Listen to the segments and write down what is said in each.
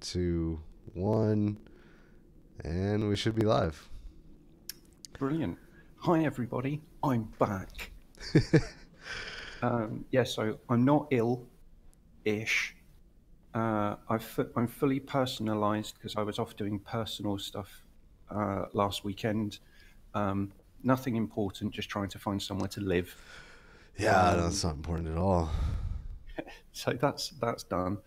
2, 1, and we should be live. Brilliant. Hi, everybody. I'm back. So I'm not ill-ish. I'm fully personalised because I was off doing personal stuff last weekend. Nothing important, just trying to find somewhere to live. Yeah, that's not important at all. So that's done.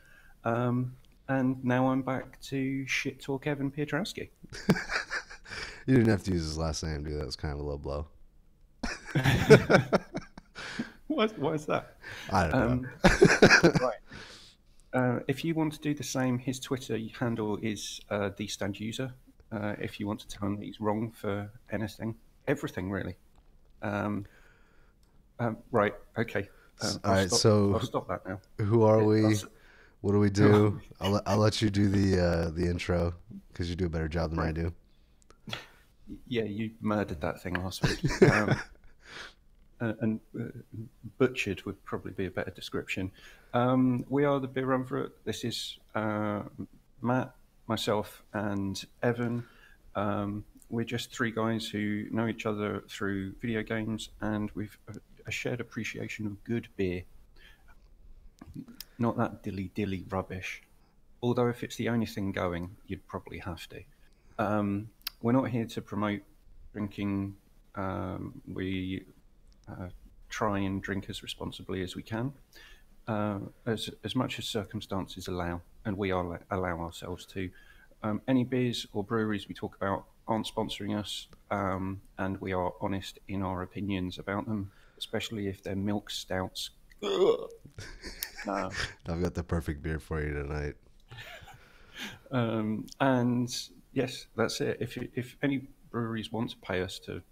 And now I'm back to shit talk Evan Pietrowski. You didn't have to use his last name, dude. That was kind of a low blow. What is that? I don't know. Right. If you want to do the same, his Twitter handle is the stand user. If you want to tell him that he's wrong for anything, everything really. Right. Okay. All right. So I'll stop that now. who are we? What do we do? I'll let you do the intro because you do a better job than I do. Yeah, you murdered that thing last week. And butchered would probably be a better description. We are the Beerumverate. This is Matt, myself, and Evan. We're just three guys who know each other through video games, and we've a shared appreciation of good beer. Not that dilly-dilly rubbish. Although if it's the only thing going, you'd probably have to. We're not here to promote drinking. We try and drink as responsibly as we can, as much as circumstances allow, and we allow ourselves to. Any beers or breweries we talk about aren't sponsoring us, and we are honest in our opinions about them, especially if they're milk stouts. I've got the perfect beer for you tonight. And yes, that's it. If any breweries want to pay us to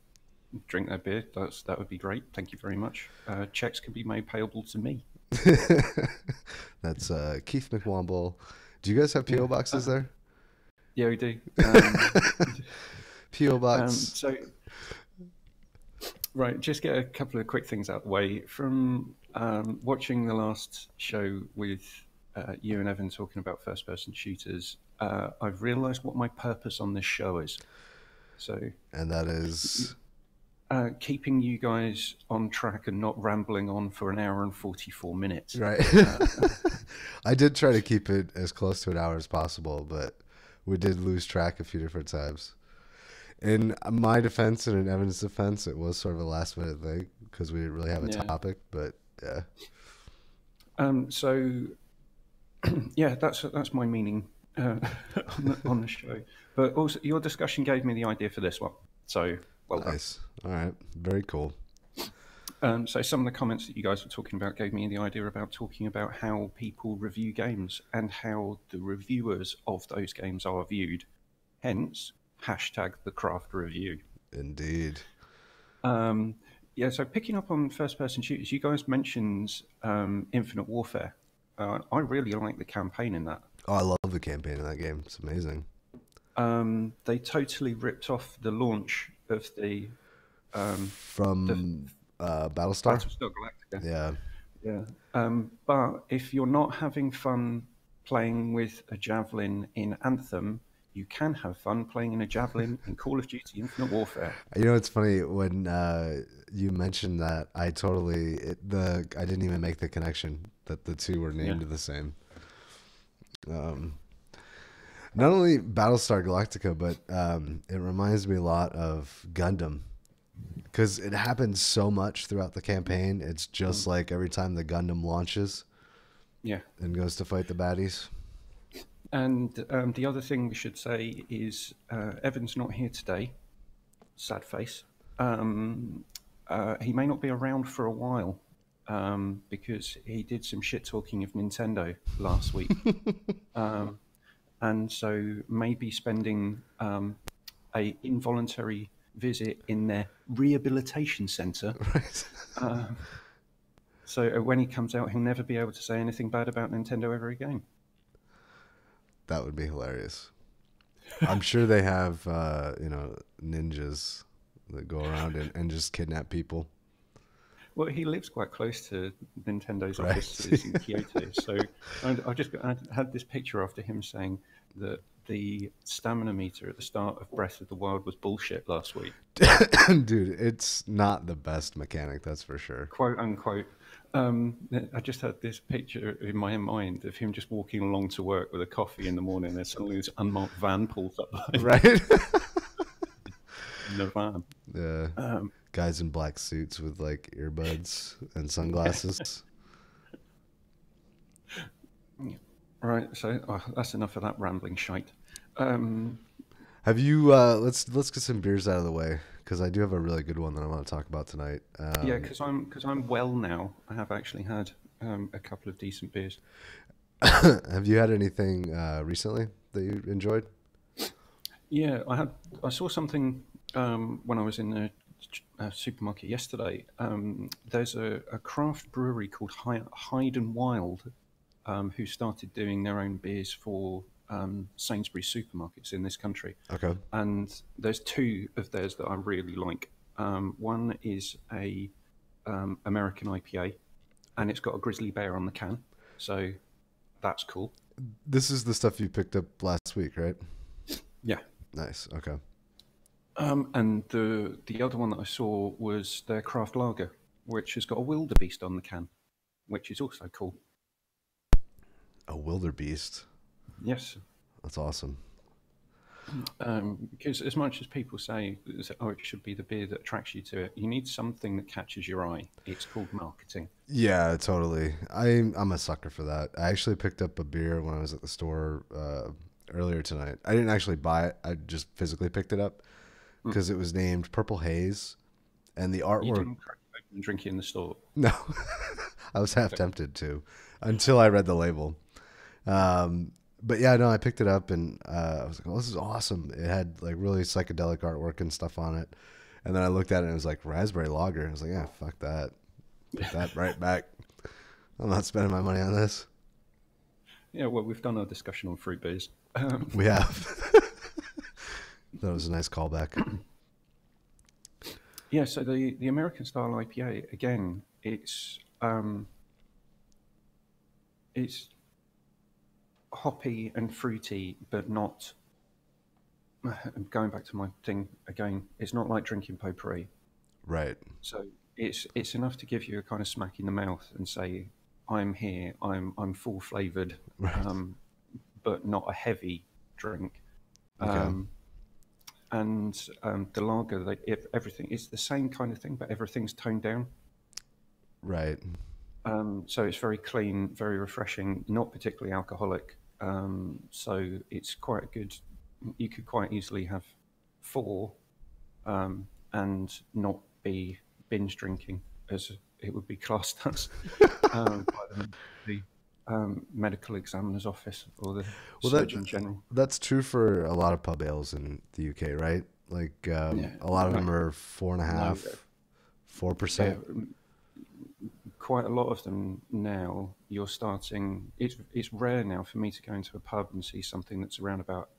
drink their beer, that would be great. Thank you very much. Checks can be made payable to me. That's Keith McWomble. Do you guys have PO boxes there? Yeah, we do. PO box. Right, just get a couple of quick things out of the way. From watching the last show with you and Evan talking about first-person shooters, I've realised what my purpose on this show is. And that is keeping you guys on track and not rambling on for an hour and 44 minutes. Right. I did try to keep it as close to an hour as possible, but we did lose track a few different times. In my defense and in Evan's defense, it was sort of a last minute thing because we didn't really have a topic, but yeah. Yeah, that's my meaning on the show. But also, your discussion gave me the idea for this one. So, well done. Nice. All right. Very cool. So some of the comments that you guys were talking about gave me the idea about talking about how people review games and how the reviewers of those games are viewed. Hence, hashtag the craft review. Indeed. So picking up on first-person shooters, you guys mentioned Infinite Warfare. I really like the campaign in that. Oh, I love the campaign in that game. It's amazing. They totally ripped off the launch of the from Battlestar Galactica. Yeah. But if you're not having fun playing with a javelin in Anthem, you can have fun playing in a javelin in Call of Duty Infinite Warfare. You know, it's funny when you mentioned that. I didn't even make the connection that the two were named the same. Not only Battlestar Galactica, but it reminds me a lot of Gundam because it happens so much throughout the campaign. It's just like every time the Gundam launches, and goes to fight the baddies. And the other thing we should say is Evan's not here today. Sad face. He may not be around for a while because he did some shit talking of Nintendo last week. And so maybe spending a involuntary visit in their rehabilitation centre. Right. So when he comes out, he'll never be able to say anything bad about Nintendo ever again. That would be hilarious. I'm sure they have, ninjas that go around and just kidnap people. Well, he lives quite close to Nintendo's Right. offices in Kyoto, so I had this picture after him saying that the stamina meter at the start of Breath of the Wild was bullshit last week, Dude, it's not the best mechanic, that's for sure. quote unquote. I just had this picture in my mind of him just walking along to work with a coffee in the morning, and suddenly this unmarked van pulls up behind him Right? in the van. Yeah. Um, Guys in black suits with like earbuds and sunglasses. right, so that's enough of that rambling shite. Um, Have you let's get some beers out of the way because I do have a really good one that I want to talk about tonight. Yeah, because I'm well now. I have actually had a couple of decent beers. Have you had anything recently that you enjoyed? Yeah, I saw something when I was in the supermarket yesterday. There's a craft brewery called Hyde and Wild, who started doing their own beers for Sainsbury's supermarkets in this country. Okay. And there's two of theirs that I really like. One is a American IPA, and it's got a grizzly bear on the can, so that's cool. This is the stuff you picked up last week, right? Yeah. Nice. Okay. And the other one that I saw was their craft lager, which has got a wildebeest on the can, which is also cool. A wildebeest. Yes, That's awesome. because as much as people say, oh, it should be the beer that attracts you to it, you need something that catches your eye. It's called marketing. Yeah, totally. I'm a sucker for that. I actually picked up a beer when I was at the store earlier tonight. I didn't actually buy it. I just physically picked it up because it was named Purple Haze, and the You artwork. didn't crack it open and drink it in the store. No, I was half tempted to until I read the label. But yeah, no, I picked it up and I was like, "Oh, this is awesome!" It had like really psychedelic artwork and stuff on it. And then I looked at it and it was like raspberry lager. I was like, "Yeah, fuck that. Put that right back. I'm not spending my money on this." Yeah, well, we've done our discussion on fruit beers. We have. That was a nice callback. Yeah, so the American style IPA again, it's hoppy and fruity, but not. Going back to my thing again, it's not like drinking potpourri. Right. So it's enough to give you a kind of smack in the mouth and say, "I'm here. I'm full flavored, Right. but not a heavy drink." Okay. And the lager, everything it's the same kind of thing, but everything's toned down. Right. So it's very clean, very refreshing, not particularly alcoholic. So it's quite good. You could quite easily have four and not be binge drinking, as it would be classed as by the medical examiner's office or the Well, Surgeon General. that's true for a lot of pub ales in the UK, right? Like Yeah, a lot of them no, are 4.5, no, 4%. yeah, quite a lot of them now. You're starting. It's rare now for me to go into a pub and see something that's around about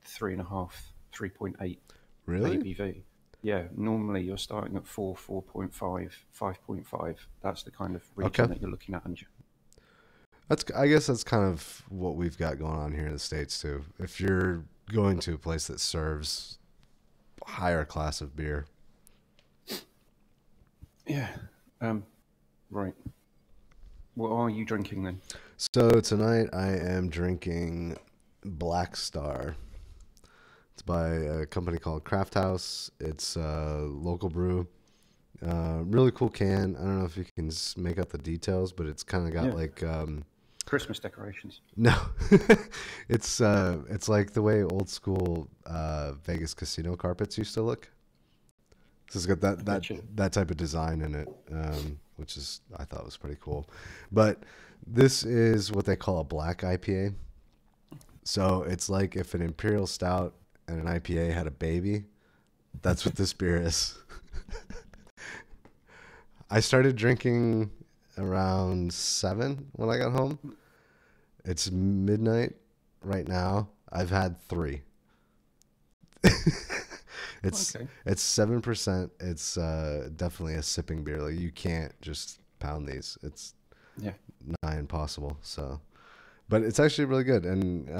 3.5, 3.8 Really? ABV. Yeah, normally you're starting at 4, 4.5, 5.5. That's the kind of Okay. region that you're looking at. And I guess that's kind of what we've got going on here in the States too. If you're going to a place that serves higher class of beer. yeah, right. What are you drinking then? So tonight I am drinking Black Star. It's by a company called Craft House. It's a local brew. Really cool can. I don't know if you can make out the details, but it's kind of got Yeah, like Christmas decorations. no, it's like the way old school Vegas casino carpets used to look. This has got I bet you. that type of design in it, which is I thought was pretty cool. But this is what they call a black IPA. So it's like if an imperial stout and an IPA had a baby. That's what this beer is. I started drinking around 7 when I got home. It's midnight right now. I've had 3. It's Okay. it's 7%. It's definitely a sipping beer. Like you can't just pound these. It's Yeah. nigh impossible. So, but it's actually really good, and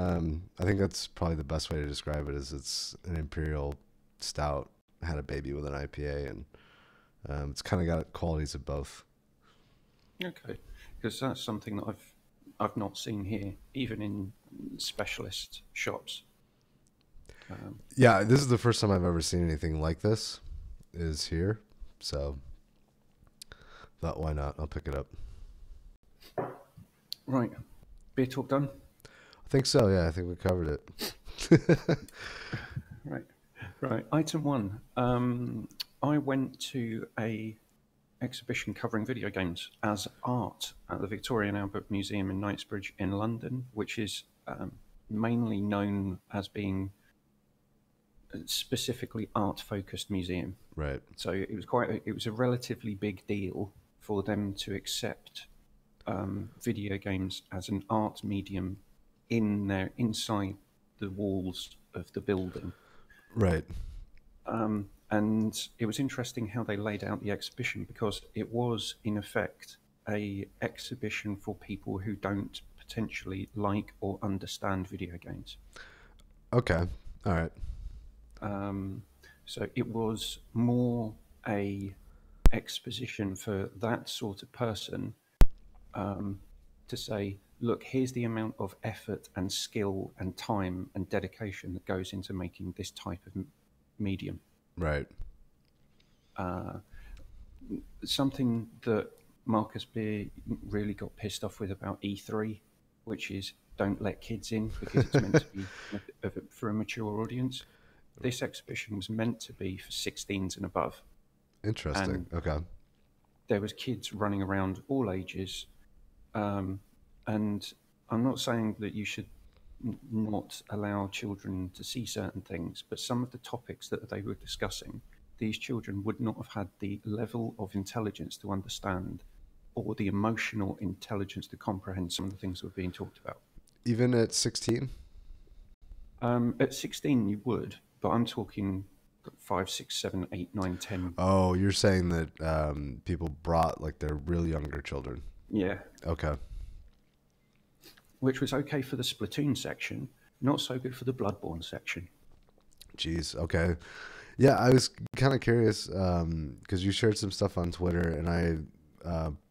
I think that's probably the best way to describe it. Is it's an imperial stout had a baby with an IPA, and it's kind of got qualities of both. Okay. Because that's something that I've not seen here, even in specialist shops. Um, Yeah, this is the first time I've ever seen anything like this. Is here, so thought why not? I'll pick it up. right. Beer talk done. I think so. Yeah, I think we covered it. Right. Right. Item one. I went to a exhibition covering video games as art at the Victoria and Albert Museum in Knightsbridge in London, which is mainly known as being a specifically art-focused museum. Right. So it was a relatively big deal for them to accept video games as an art medium inside the walls of the building. Right. And it was interesting how they laid out the exhibition because it was in effect a exhibition for people who don't potentially like or understand video games. Okay. All right. So it was more a exposition for that sort of person, to say, look, here's the amount of effort and skill and time and dedication that goes into making this type of medium. Right. Something that Marcus Beer really got pissed off with about E3, which is don't let kids in because it's meant to be for a mature audience. This exhibition was meant to be for 16s and above, Interesting. and Okay. there was kids running around all ages. And I'm not saying that you should not allow children to see certain things, but some of the topics that they were discussing, these children would not have had the level of intelligence to understand or the emotional intelligence to comprehend some of the things that were being talked about. Even at 16? At 16, you would, but I'm talking 5, 6, 7, 8, 9, 10. Oh, you're saying that people brought like their real younger children. Yeah, Okay. which was okay for the Splatoon section, not so good for the Bloodborne section. Jeez. Okay. Yeah, I was kind of curious because you shared some stuff on Twitter, and I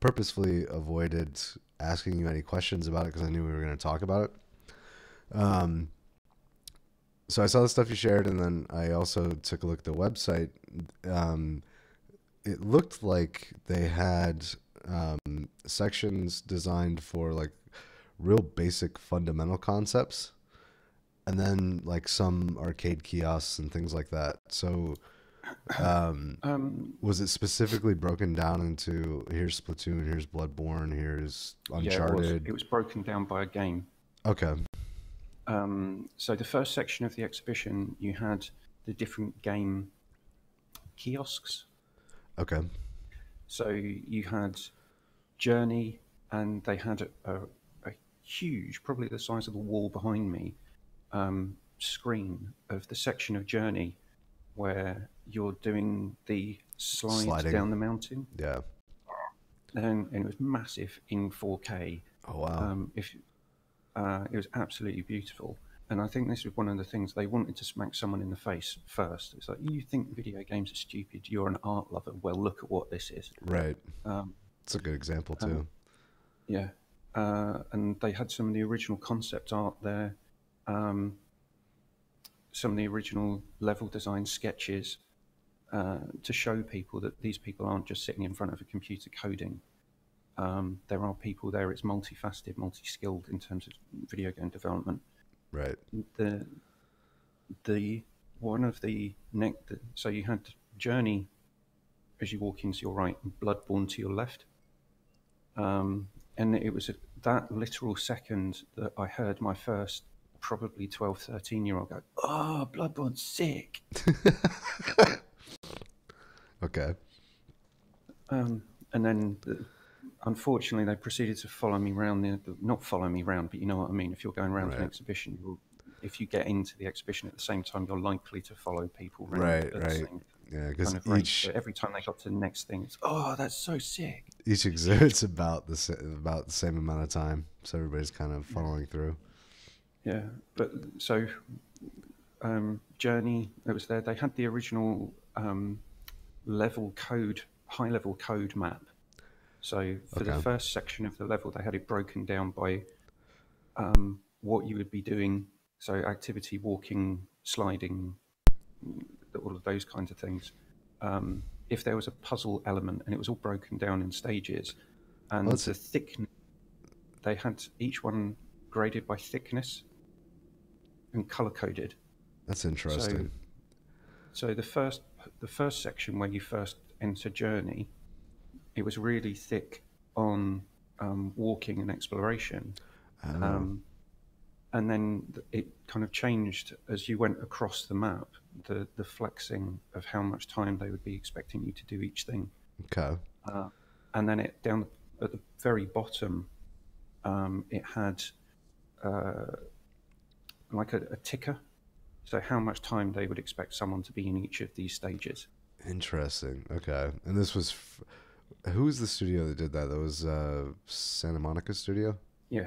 purposefully avoided asking you any questions about it because I knew we were going to talk about it. So I saw the stuff you shared, and then I also took a look at the website. It looked like they had sections designed for like real basic fundamental concepts, and then like some arcade kiosks and things like that. So was it specifically broken down into here's Splatoon, here's Bloodborne, here's Uncharted? Yeah, it was broken down by a game. Okay. So the first section of the exhibition, you had the different game kiosks. Okay. So you had Journey, and they had a huge, probably the size of the wall behind me, screen of the section of Journey where you're doing the slides Sliding. down the mountain. Yeah. And it was massive in 4K. Oh wow. It was absolutely beautiful. And I think this was one of the things they wanted to smack someone in the face first. It's like, you think video games are stupid, you're an art lover. Well, look at what this is. Right. It's a good example too. Yeah. And they had some of the original concept art there, some of the original level design sketches, to show people that these people aren't just sitting in front of a computer coding. There are people there. It's multifaceted, multi-skilled in terms of video game development. Right. So you had Journey as you walk into your right, and Bloodborne to your left. And it was that literal second that I heard my first probably 12, 13-year-old go, "Oh, Bloodborne's sick." Okay. And then, unfortunately, they proceeded to follow me around. Not follow me around, but you know what I mean. If you're going around an exhibition, you're if you get into the exhibition at the same time, you're likely to follow people around Right, at the right. same Yeah, because kind of rate. So every time they got to the next thing, it's, oh, that's so sick. each exhibit's about the same amount of time, so everybody's kind of following through. Yeah, but so Journey, it was there. They had the original level code, high level code map. So for the Okay. first section of the level, they had it broken down by what you would be doing. So activity, walking, sliding, all of those kinds of things. If there was a puzzle element, and it was all broken down in stages, Well, and the thickness, they had each one graded by thickness and color coded. that's interesting. So the first section where you first enter Journey, it was really thick on walking and exploration. Oh, And then it kind of changed as you went across the map, the flexing of how much time they would be expecting you to do each thing. okay. And then it down at the very bottom, it had like a ticker. So how much time they would expect someone to be in each of these stages. Interesting. Okay. And this was, who was the studio that did that? That was Santa Monica Studio? Yeah.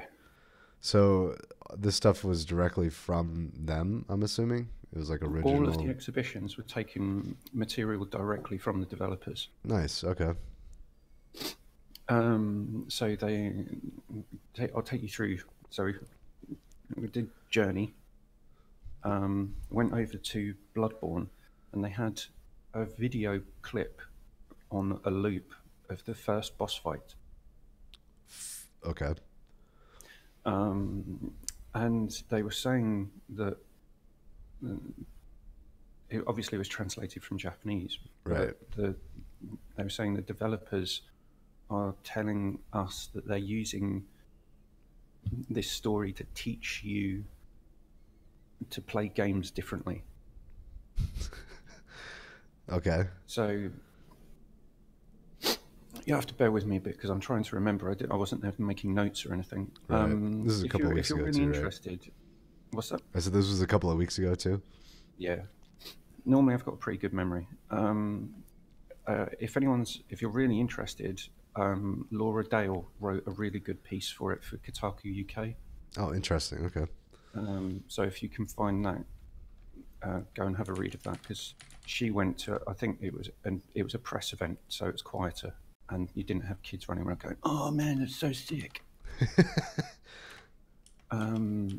So this stuff was directly from them, I'm assuming? It was like original. All of the exhibitions were taking material directly from the developers. Nice. Okay. So I'll take you through. So we did Journey, went over to Bloodborne, and they had a video clip on a loop of the first boss fight. Okay. And they were saying that it obviously was translated from Japanese. Right. They were saying the developers are telling us that they're using this story to teach you to play games differently. Okay. So you have to bear with me a bit because I'm trying to remember. I wasn't there making notes or anything. Right. This is a couple of weeks if you're ago really too, interested, what's that? I said this was a couple of weeks ago too. Yeah. Normally I've got a pretty good memory. If you're really interested, Laura Dale wrote a really good piece for it for Kotaku UK. Oh, interesting. Okay. So if you can find that, go and have a read of that because she went to, I think it was a press event, so it's quieter, and you didn't have kids running around going, "Oh man, it's so sick." Do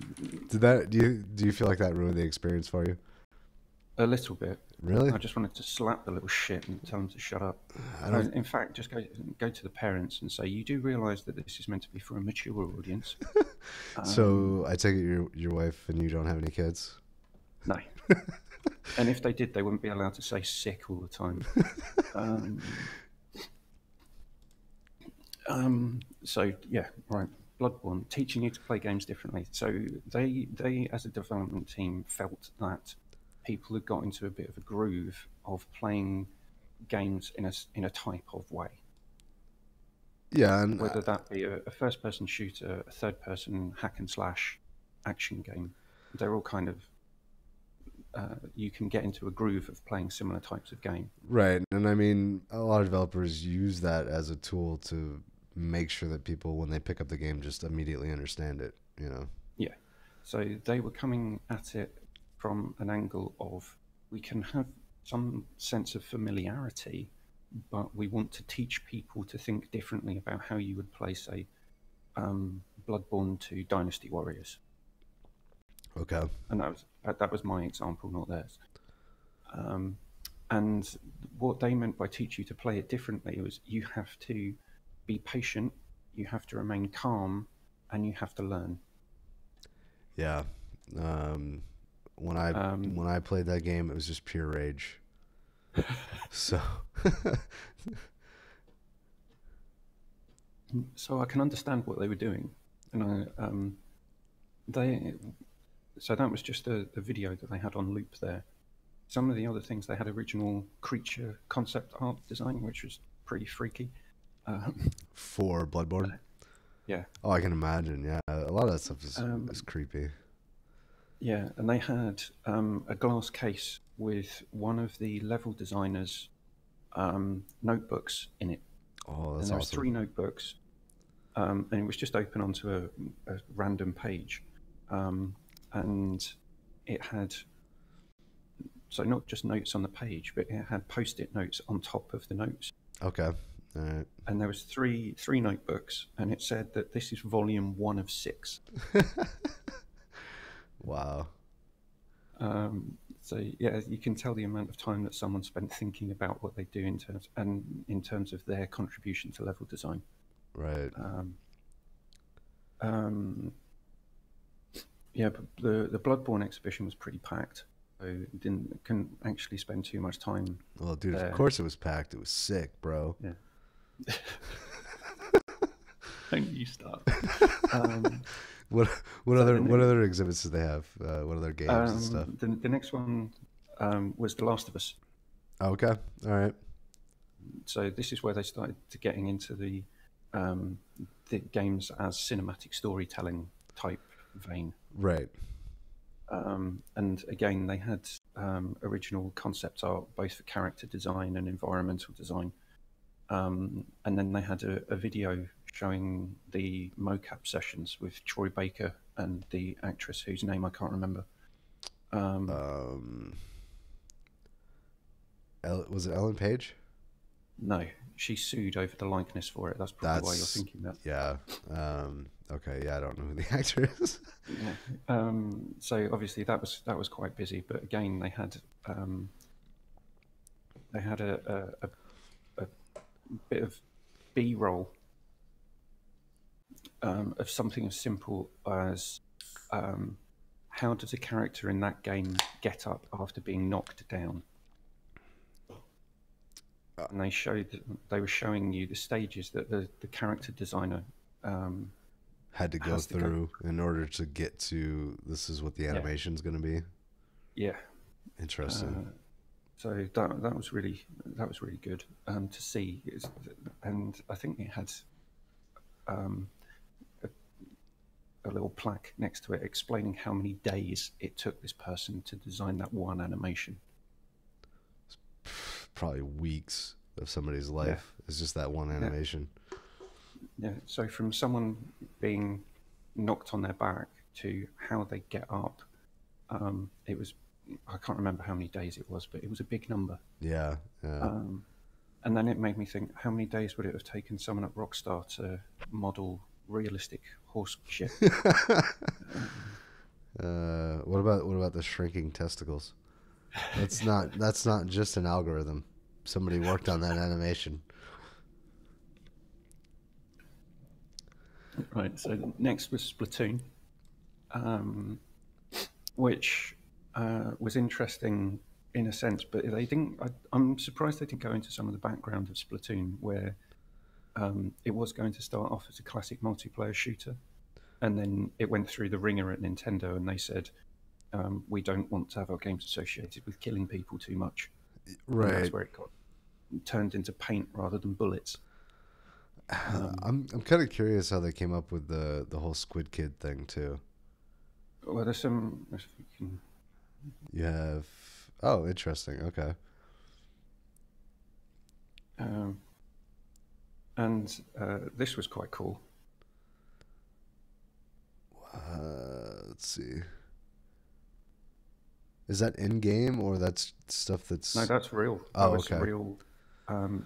you feel like that ruined the experience for you? A little bit. Really? I just wanted to slap the little shit and tell them to shut up. In fact, just go to the parents and say, "You do realise that this is meant to be for a mature audience." So I take it your wife and you don't have any kids? No. And if they did, they wouldn't be allowed to say sick all the time. So yeah, right. Bloodborne, teaching you to play games differently. So they as a development team felt that people had got into a bit of a groove of playing games in a type of way. Yeah, and Whether that be a first-person shooter, a third-person hack and slash action game, they're all kind of you can get into a groove of playing similar types of game. right. And I mean, a lot of developers use that as a tool to make sure that people, when they pick up the game, just immediately understand it, you know? Yeah. So they were coming at it from an angle of we can have some sense of familiarity, but we want to teach people to think differently about how you would play, say, Bloodborne to Dynasty Warriors. Okay. And that was my example, not theirs. And what they meant by teach you to play it differently was you have to be patient, you have to remain calm, and you have to learn. Yeah. When I played that game, it was just pure rage. So So I can understand what they were doing, and so that was just the video that they had on loop there. Some of the other things, they had original creature concept art design, which was pretty freaky. for Bloodborne. Yeah. Oh, I can imagine. Yeah, a lot of that stuff is creepy. Yeah, and they had a glass case with one of the level designers' notebooks in it, Oh, and that's there was awesome. three notebooks, and it was just open onto a random page, um, and it had so not just notes on the page, but it had post-it notes on top of the notes, Okay. All right. and there was three notebooks, and it said that this is volume one of six. Wow. So yeah, you can tell the amount of time that someone spent thinking about what they do in terms of their contribution to level design. Right. Um, um, yeah, but the Bloodborne exhibition was pretty packed, so couldn't actually spend too much time Well, dude, of there. course it was packed. It was sick, bro. Yeah, don't you start. Um, What what so other what other exhibits did they have? What other games and stuff? the next one was The Last of Us. Oh, okay. All right. So this is where they started to getting into um, the games as cinematic storytelling type vein. Right. And again, they had original concept art both for character design and environmental design. And then they had a video showing the mocap sessions with Troy Baker and the actress whose name I can't remember. Um, Um, was it Ellen Page? no, she sued over the likeness for it. That's probably why you're That's thinking that. yeah. Okay. Yeah, I don't know who the actor is. Yeah. So obviously that was quite busy, but again they had a bit of B-roll of something as simple as how does a character in that game get up after being knocked down? And they were showing you the stages that the character designer Had to go has to go. through in order to get to this is what the Yeah, animation's going to be. yeah. Interesting. Uh, so that was really good to see, and I think it had um, a little plaque next to it explaining how many days it took this person to design that one animation. Probably weeks of somebody's Yeah, life. It's just that one yeah, animation. yeah. So from someone being knocked on their back to how they get up, it was I can't remember how many days it was, but it was a big number. Yeah. Yeah. Um, and then it made me think, how many days would it have taken someone at Rockstar to model realistic horse shit? Um, what about the shrinking testicles? That's not just an algorithm. Somebody worked on that animation. right. So next was Splatoon, um, which was interesting in a sense, but they didn't. I'm surprised they didn't go into some of the background of Splatoon, where it was going to start off as a classic multiplayer shooter, and then it went through the ringer at Nintendo, and they said, we don't want to have our games associated with killing people too much, and that's Right. where it got turned into paint rather than bullets. Um, I'm kind of curious how they came up with the whole Squid Kid thing too. well, there's some. If we can, You have oh, interesting. Okay. um, and this was quite cool. Let's see. Is that in game or that's stuff No, that's that's real. That oh, was okay. real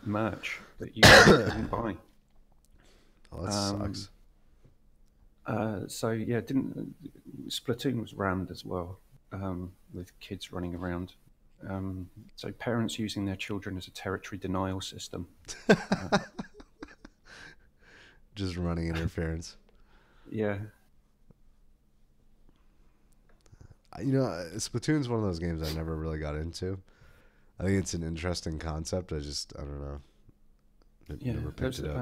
merch that you can buy. Oh, that Um, sucks. so yeah, didn't Splatoon was rammed as well, with kids running around. So parents using their children as a territory denial system. Uh, Just running interference. yeah, Splatoon's one of those games I never really got into. I think it's an interesting concept. I don't know. yeah. Never picked There's it up.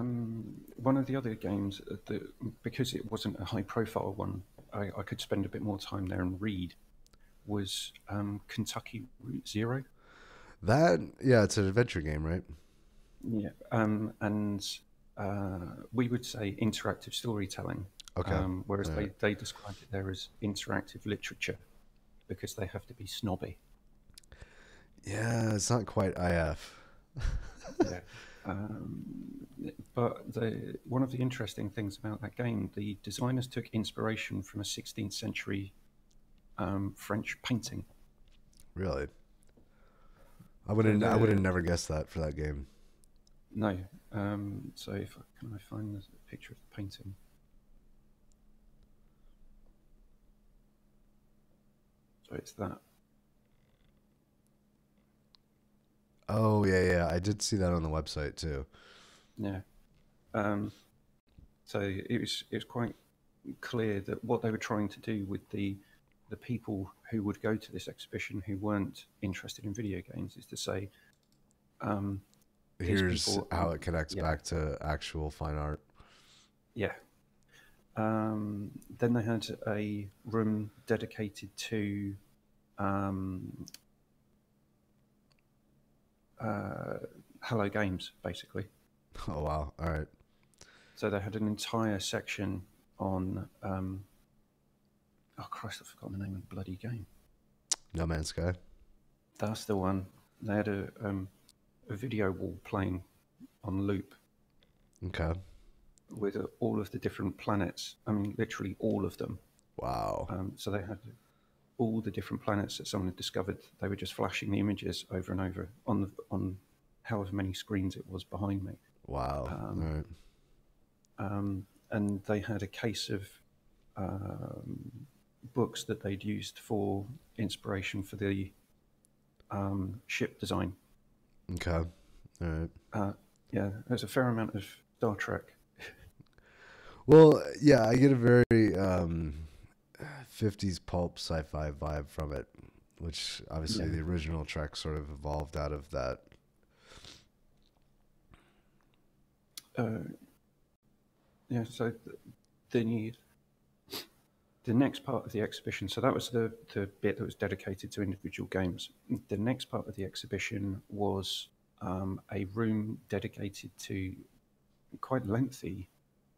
one of the other games that because it wasn't a high-profile one, I could spend a bit more time there and read. Was Kentucky Route Zero. That yeah, it's an adventure game, right? Yeah, and we would say interactive storytelling, Okay. whereas All right. they described it there as interactive literature. because they have to be snobby. Yeah, it's not quite IF. Yeah. Um, but one of the interesting things about that game, the designers took inspiration from a 16th century French painting. Really? I So would have never guessed that for that game. no. So if can I find the picture of the painting? So it's that. Oh yeah, I did see that on the website too. Yeah. Um, so it was quite clear that what they were trying to do with the people who would go to this exhibition who weren't interested in video games is to say, these Here's people, how it connects yeah, back to actual fine art. yeah. Then they had a room dedicated to um, Hello Games, basically. Oh wow! All right. So they had an entire section on. Oh Christ! I've forgotten the name of the bloody game. No Man's Sky. That's the one. They had a video wall playing on loop Okay. with all of the different planets. I mean, literally all of them. Wow. So they had all the different planets that someone had discovered. They were just flashing the images over and over on however many screens it was behind me. Wow. All right. And they had a case of books that they'd used for inspiration for the ship design. Okay. All right. Yeah, there's a fair amount of Star Trek. Well, yeah, I get a very 50s pulp sci-fi vibe from it, which obviously the original Trek sort of evolved out of that. Yeah, so the next part of the exhibition, so that was the bit that was dedicated to individual games. The next part of the exhibition was a room dedicated to quite lengthy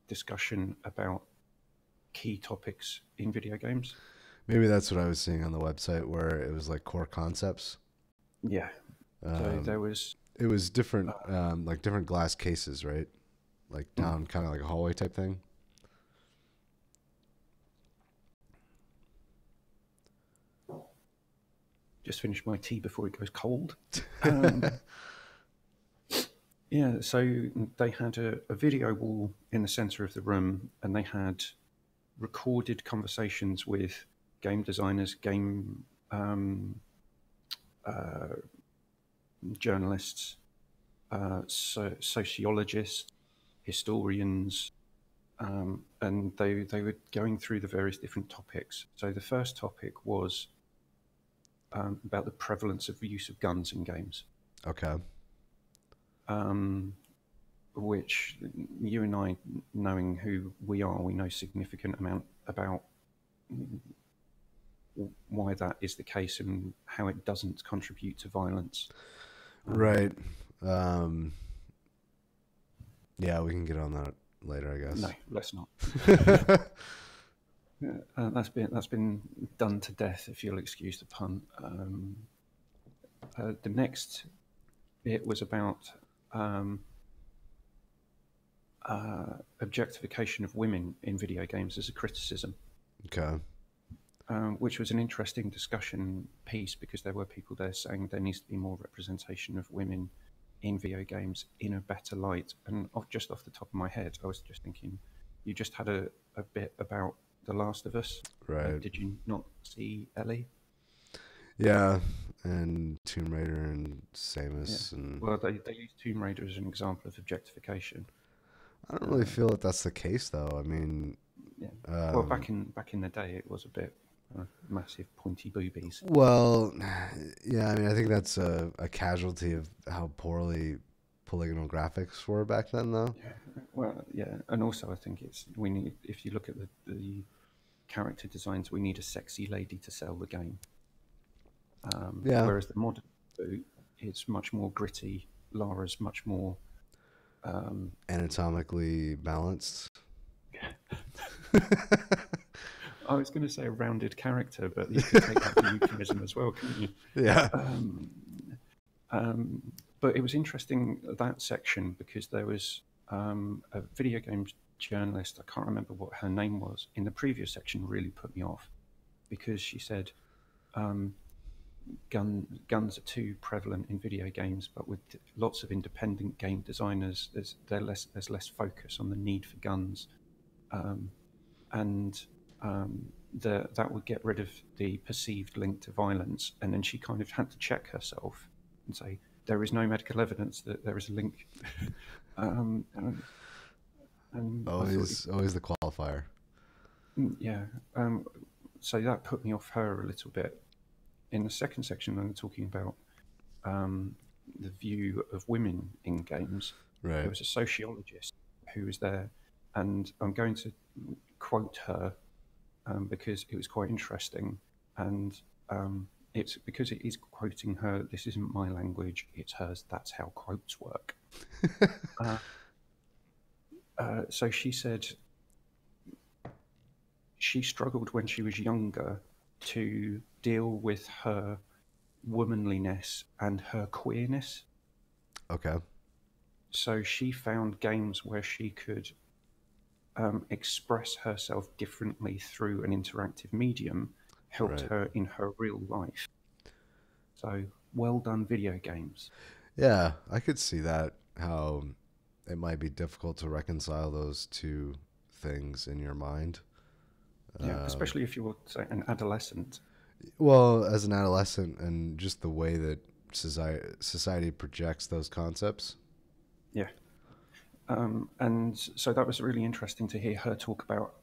discussion about key topics in video games. Maybe that's what I was seeing on the website, where it was like core concepts. Yeah. So there was. It was different, like different glass cases, right? Like down, kind of like a hallway type thing. Just finished my tea before it goes cold. Yeah, so they had a video wall in the center of the room, and they had recorded conversations with game designers, game journalists, sociologists, historians, and they were going through the various different topics. So the first topic was about the prevalence of the use of guns in games. Okay. Which you and I, knowing who we are, we know significant amount about why that is the case and how it doesn't contribute to violence. Right. Yeah, we can get on that later, I guess. No, let's not. That's been done to death, if you'll excuse the pun. The next bit was about objectification of women in video games as a criticism. Okay. Which was an interesting discussion piece, because there were people there saying there needs to be more representation of women in video games in a better light. And just off the top of my head, I was just thinking, you just had a bit about The Last of Us. Right. Did you not see Ellie? Yeah, and Tomb Raider and Samus. Yeah. And well, they use Tomb Raider as an example of objectification. I don't really feel that that's the case, though. I mean, yeah. Well, back in the day, it was a bit massive pointy boobies. Well, yeah, I mean, I think that's a casualty of how poorly polygonal graphics were back then, though. Yeah. Well, yeah, and also I think we need, if you look at the character designs, we need a sexy lady to sell the game. Yeah. Whereas the modern boot, it's much more gritty. Lara's much more anatomically balanced. I was going to say a rounded character, but you could take that for euphemism as well, couldn't you? Yeah. But it was interesting, that section, because there was a video games journalist, I can't remember what her name was, in the previous section really put me off, because she said guns are too prevalent in video games, but with lots of independent game designers, there's less focus on the need for guns, and that would get rid of the perceived link to violence. And then she kind of had to check herself and say there is no medical evidence that there is a link. And always the qualifier. Yeah. So that put me off her a little bit. In the second section, when we're talking about the view of women in games, Right. there was a sociologist who was there, and I'm going to quote her because it was quite interesting, and it's because it is quoting her. This isn't my language; it's hers. That's how quotes work. So she said she struggled when she was younger to deal with her womanliness and her queerness. Okay. So she found games where she could express herself differently through an interactive medium helped Right. her in her real life. So well done, video games. Yeah, I could see that, how it might be difficult to reconcile those two things in your mind. Yeah, especially if you're, say, an adolescent. Well, as an adolescent, and just the way that society projects those concepts. Yeah. And so that was really interesting to hear her talk about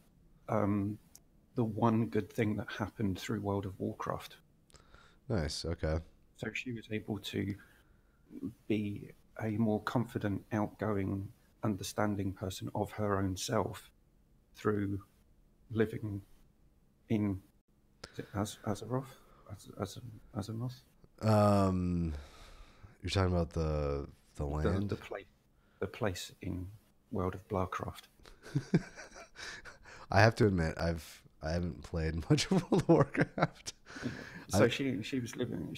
the one good thing that happened through World of Warcraft. Nice. Okay. So she was able to be a more confident, outgoing, understanding person of her own self through living in, is it Azeroth? Azeroth? You're talking about the land. The place in World of Warcraft. I have to admit, I haven't played much of World of Warcraft. So she was living.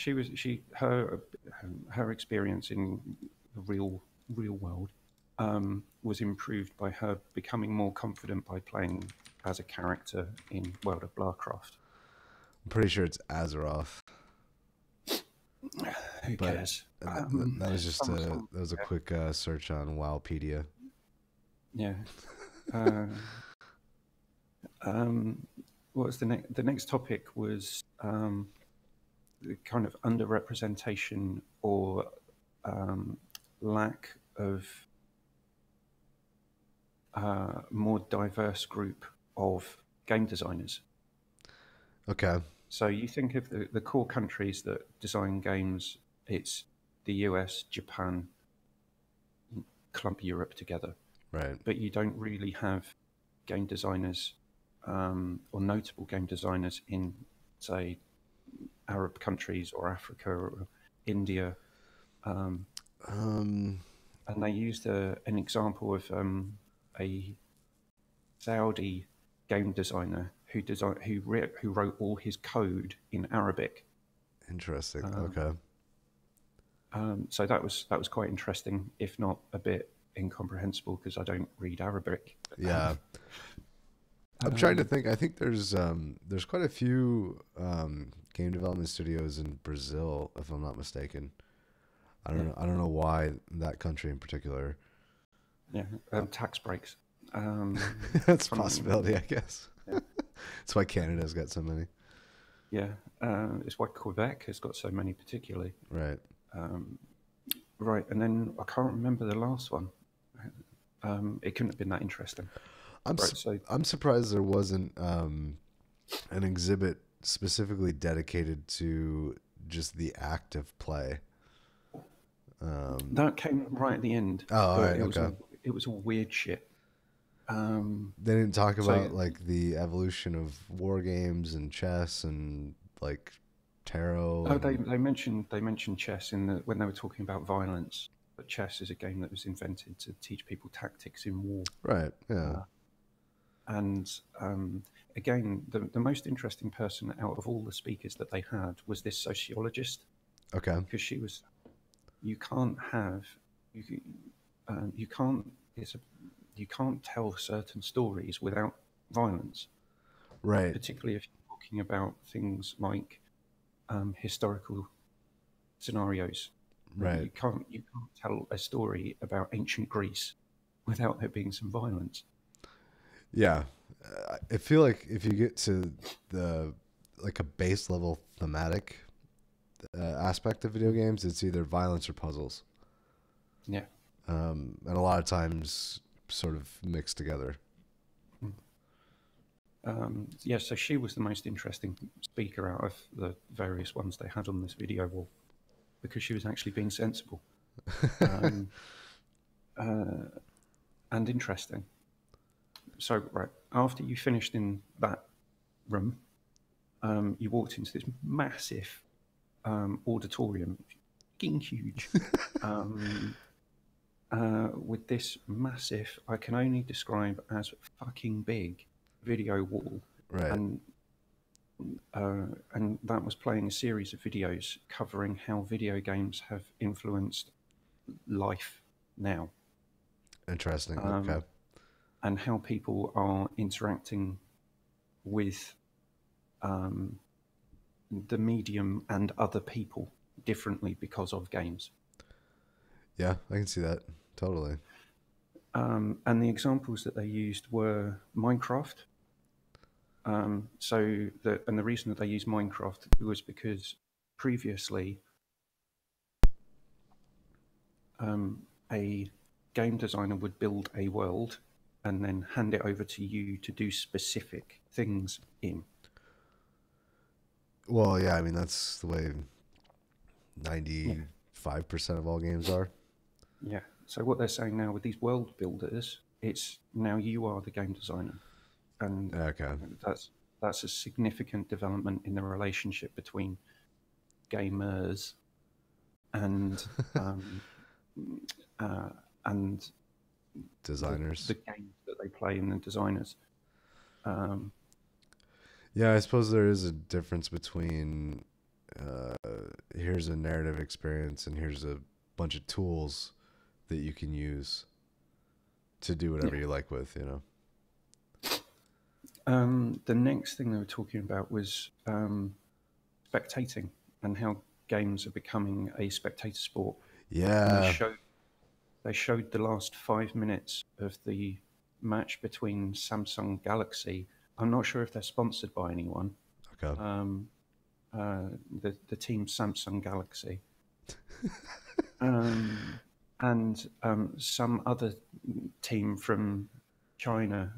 Her experience in the real world was improved by her becoming more confident by playing as a character in World of Warcraft. I'm pretty sure it's Azeroth. Who cares? That was just that was a quick search on Wowpedia. Yeah. What was the next topic was the kind of underrepresentation or lack of more diverse group of game designers. Okay. So you think of the core countries that design games, it's the US, Japan, clump Europe together. Right. But you don't really have game designers or notable game designers in, say, Arab countries or Africa or India. And they used an example of a Saudi game designer who wrote all his code in Arabic. Interesting. Okay. So that was quite interesting, if not a bit incomprehensible because I don't read Arabic. Yeah. I'm trying to think. I think there's quite a few game development studios in Brazil, if I'm not mistaken. I don't know why that country in particular. Yeah, tax breaks. That's a possibility, I guess. Yeah. That's why Canada's got so many. Yeah, it's why Quebec has got so many, particularly. Right. Right, and then I can't remember the last one. It couldn't have been that interesting. I'm surprised there wasn't an exhibit specifically dedicated to just the act of play. That came right at the end. Oh, all right, okay. It was all weird shit. They didn't talk about like the evolution of war games and chess and like tarot. Oh, they mentioned chess when they were talking about violence. But chess is a game that was invented to teach people tactics in war. Right. Yeah. and again, the most interesting person out of all the speakers that they had was this sociologist, Okay. because she was, you can't have, you, you can't, it's a, you can't tell certain stories without violence, Right. particularly if you're talking about things like historical scenarios. Right. You can't tell a story about ancient Greece without there being some violence. Yeah. I feel like if you get to the like a base level thematic aspect of video Mm. games, it's either violence or puzzles, Yeah. and a lot of times sort of mixed together. Mm. Yeah, so she was the most interesting speaker out of the various ones they had on this video wall, because she was actually being sensible, um, uh, and interesting. So, right, after you finished in that room, you walked into this massive auditorium, fucking huge, um, with this massive, I can only describe as fucking big video wall, Right. and and that was playing a series of videos covering how video games have influenced life now, Interesting. um, Okay. and how people are interacting with um, the medium and other people differently because of games. Yeah, I can see that totally. And the examples that they used were Minecraft. And the reason that they used Minecraft was because previously a game designer would build a world and then hand it over to you to do specific things in. Well, yeah, I mean that's the way Yeah, 95% of all games are. yeah. So what they're saying now with these world builders, it's now you are the game designer, and Okay. that's that's a significant development in the relationship between gamers and um, uh, and the Designers. games that they play and the designers. Um, Yeah, I suppose there is a difference between uh, here's a narrative experience and here's a bunch of tools that you can use to do whatever yeah. you like with, you know? The next thing they were talking about was spectating and how games are becoming a spectator sport. And Yeah. they showed the last 5 minutes of the match between Samsung Galaxy. I'm not sure if they're sponsored by anyone. Okay. Um, the team Samsung Galaxy, um, and some other team from China,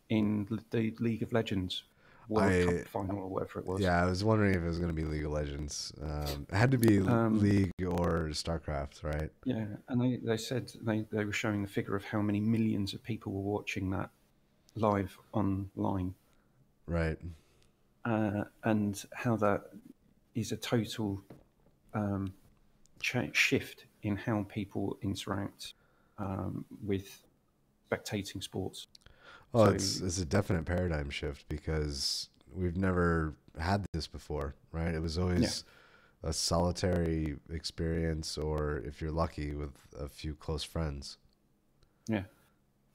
in the League of Legends World Cup I final or whatever it was. Yeah, I was wondering if it was going to be League of Legends. It had to be Um, League or StarCraft, right? yeah, and they said they were showing the figure of how many millions of people were watching that live online, Right. and how that is a total um, shift in how people interact with spectating sports. Oh, So it's a definite paradigm shift because we've never had this before, right? It was yeah, always a solitary experience, or if you're lucky, with a few close friends. yeah.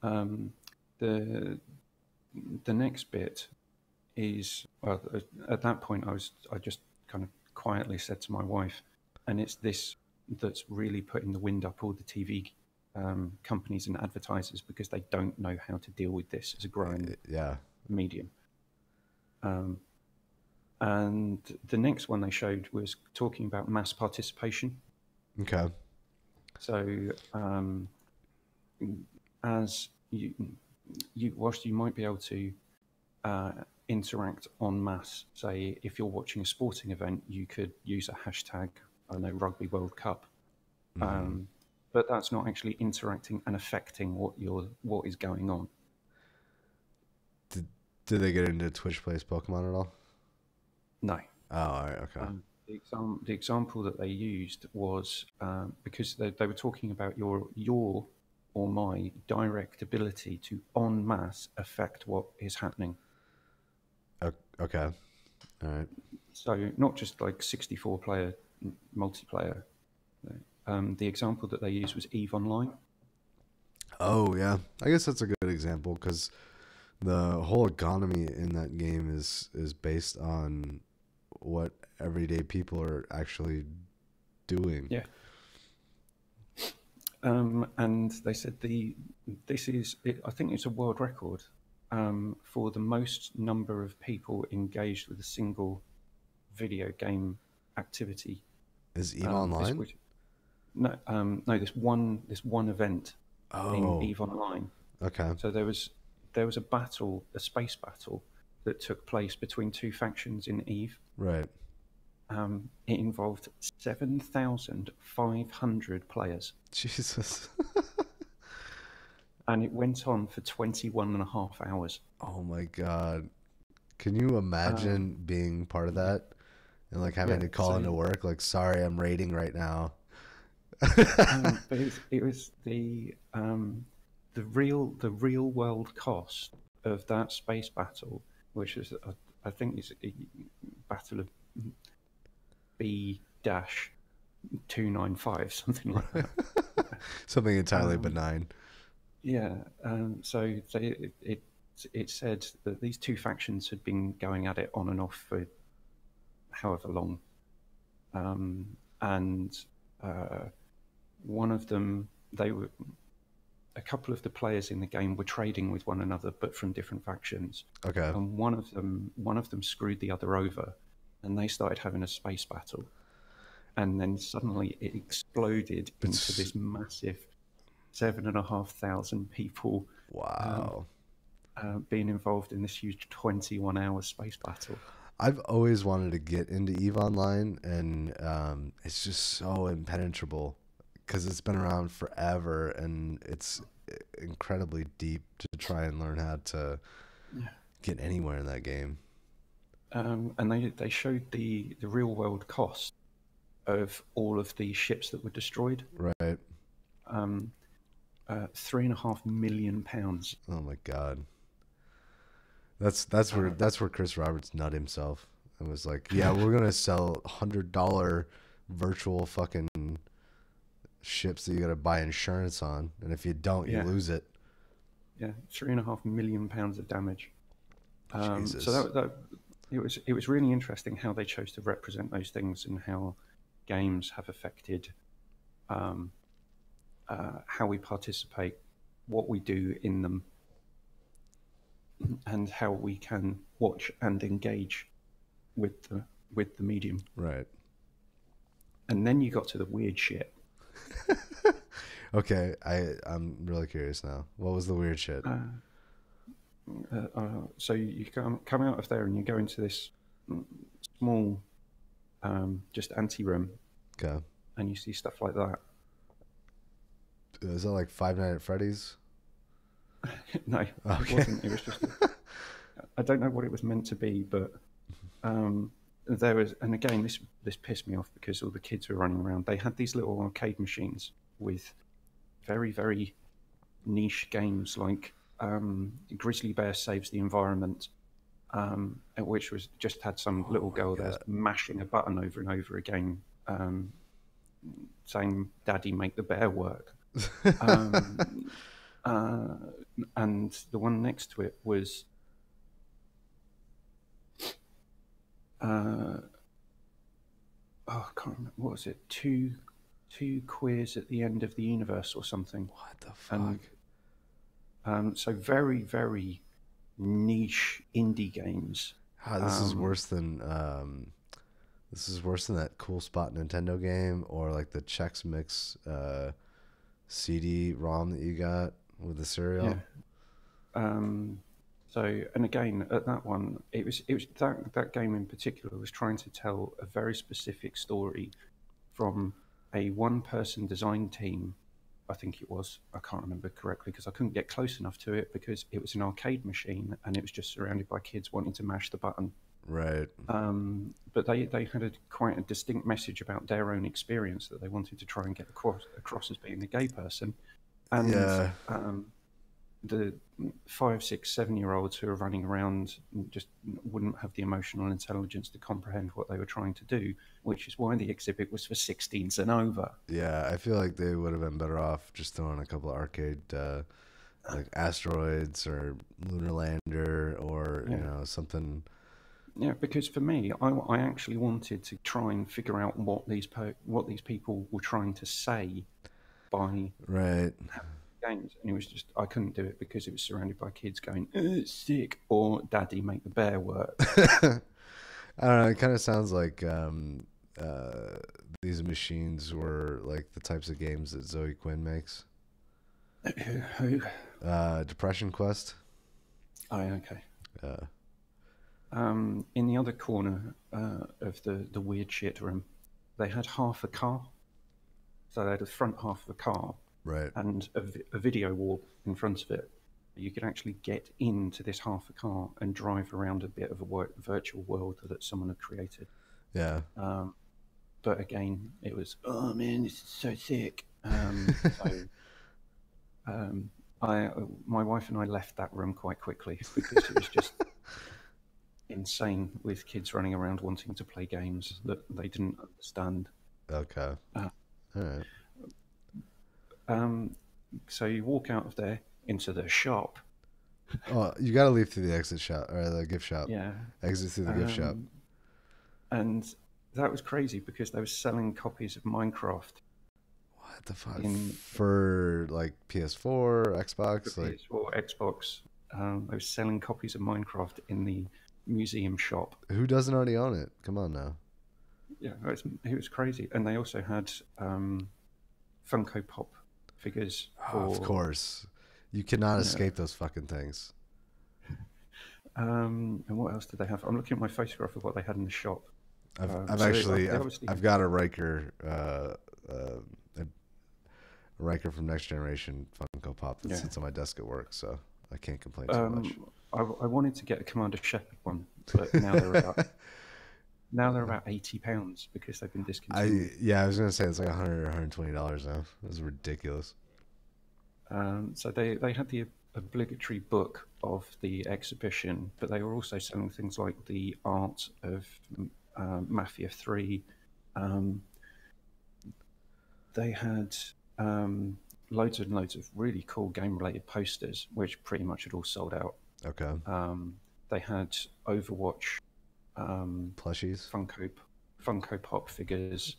Um, the the next bit is, well, at that point I just kind of quietly said to my wife, and it's this that's really putting the wind up all the TV companies and advertisers, because they don't know how to deal with this as a growing Yeah. medium. Um, and the next one they showed was talking about mass participation. Okay. So as whilst you might be able to uh, interact en masse. Say, if you're watching a sporting event, you could use a hashtag, I don't know, Rugby World Cup. Hmm. Um, but that's not actually interacting and affecting what is going on. Did Did they get into Twitch plays Pokemon at all? No. Oh, all right. Okay. The example that they used was because they were talking about your or my direct ability to en masse affect what is happening. Okay. All right. So not just like 64 player multiplayer. The example that they used was EVE Online. Oh yeah, I guess that's a good example because the whole economy in that game is based on what everyday people are actually doing. Yeah. And they said I think it's a world record for the most number of people engaged with a single video game activity. Is Eve This Online? which no no this one event in Oh, EVE Online. okay. So there was a battle, a space battle that took place between two factions in EVE. Right. It involved 7,500 players, Jesus. and it went on for 21 and a half hours. Oh my God. Can you imagine being part of that and like having Yeah, to call so into work like, sorry, I'm raiding right now. but it was the real world cost of that space battle, which is I think is a battle of B dash 295, something like that. Something entirely Um, benign. yeah, so it said that these two factions had been going at it on and off for however long, and one of them, a couple of the players in the game were trading with one another, but from different factions, Okay. and one of them screwed the other over, and they started having a space battle, and then suddenly it exploded into It's this massive 7,500 people um, wow. being involved in this huge 21-hour space battle. I've always wanted to get into Eve Online, and it's just so impenetrable because it's been around forever, and it's incredibly deep to try and learn how to Yeah. get anywhere in that game. And they showed the real world cost of all of the ships that were destroyed. Right. Um, £3.5 million. Oh my God. That's where Chris Roberts nut himself and was like, yeah, we're gonna sell $100 virtual fucking ships that you gotta buy insurance on, and if you don't, you Yeah, lose it. yeah, £3.5 million of damage. So Jesus. it was really interesting how they chose to represent those things and how games have affected um, how we participate, what we do in them, and how we can watch and engage with the medium. Right. And then you got to the weird shit. Okay, I'm really curious now. What was the weird shit? So you come out of there and you go into this small, just ante room, Okay. and you see stuff like that. Is that like Five Nights at Freddy's? No, Okay. it wasn't. It was just. I don't know what it was meant to be, but there was. And again, this pissed me off because all the kids were running around. They had these little arcade machines with very, very niche games like Grizzly Bear Saves the Environment, which was just had some Oh little my girl there God. mashing a button over and over again, saying, "Daddy, make the bear work." Um, uh, and the one next to it was I can't remember, what was it? Two queers at the end of the universe or something. What the fuck? And so very, very niche indie games. This is Um, worse than that Cool Spot Nintendo game or like the Chex Mix CD-ROM that you got with the yeah. cereal. So, and again, at that one, it was that game in particular was trying to tell a very specific story from a one-person design team. I think it was. I can't remember correctly because I couldn't get close enough to it because it was an arcade machine and it was just surrounded by kids wanting to mash the button. Right. But they had quite a distinct message about their own experience that they wanted to try and get across as being a gay person. And Yeah. the 5, 6, 7-year-olds who are running around just wouldn't have the emotional intelligence to comprehend what they were trying to do, which is why the exhibit was for 16s and over. Yeah, I feel like they would have been better off just throwing a couple of arcade, like Asteroids or Lunar Lander or, you Yeah. know, something. Yeah, because for me, I actually wanted to try and figure out what these people were trying to say by Right. games, and it was just I couldn't do it because it was surrounded by kids going sick or "Daddy, make the bear work." I don't know. It kind of sounds like these machines were like the types of games that Zoe Quinn makes. Who? Depression Quest. Oh, okay. Uh, In the other corner of the weird shit room, they had half a car. So they had the front half of a car right. and a video wall in front of it. You could actually get into this half a car and drive around a bit of a virtual world that someone had created. Yeah. But again, it was, oh man, this is so sick. So my wife and I left that room quite quickly because it was just insane with kids running around wanting to play games that they didn't understand. Okay. All right. So you walk out of there into the shop. Oh, you got to leave through the exit shop or the gift shop. Yeah. Exit through the gift shop. And that was crazy because they were selling copies of Minecraft. What the fuck? For like PS4, Xbox, For like PS4, Xbox. They were selling copies of Minecraft in the museum shop. who doesn't already own it? Come on now. Yeah, it was crazy. And they also had Funko Pop figures. Of course. You cannot escape those fucking things. And what else did they have? I'm looking at my photograph of what they had in the shop. I've got a Riker, a Riker from Next Generation Funko Pop that sits on my desk at work, so I can't complain too much. I wanted to get a Commander Shepard one, but now they're about £80 because they've been discontinued. I was gonna say it's like $100 or $120 now. That's ridiculous. So they had the obligatory book of the exhibition, but they were also selling things like the art of Mafia 3. They had loads and loads of really cool game-related posters, which pretty much had all sold out. Okay. They had Overwatch plushies, Funko Pop figures,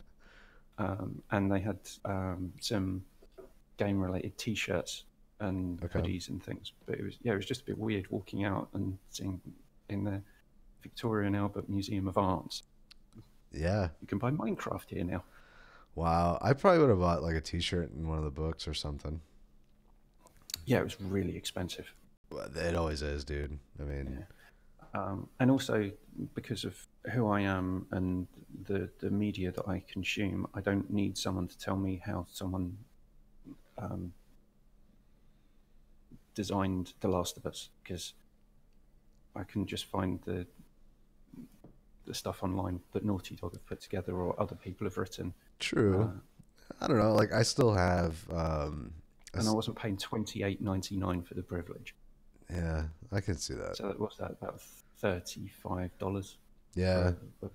and they had some game-related T-shirts and hoodies and things. But it was just a bit weird walking out and seeing in the Victoria and Albert Museum of Arts. Yeah, you can buy Minecraft here now. Wow, I probably would have bought like a T-shirt in one of the books or something. Yeah, it was really expensive. Well, it always is, dude. I mean, and also because of who I am and the media that I consume, I don't need someone to tell me how someone designed The Last of Us, because I can just find the stuff online that Naughty Dog have put together or other people have written. True. I don't know. Like I still have. And I wasn't paying $28.99 for the privilege. Yeah, I can see that. So what's that? About $35. Yeah. For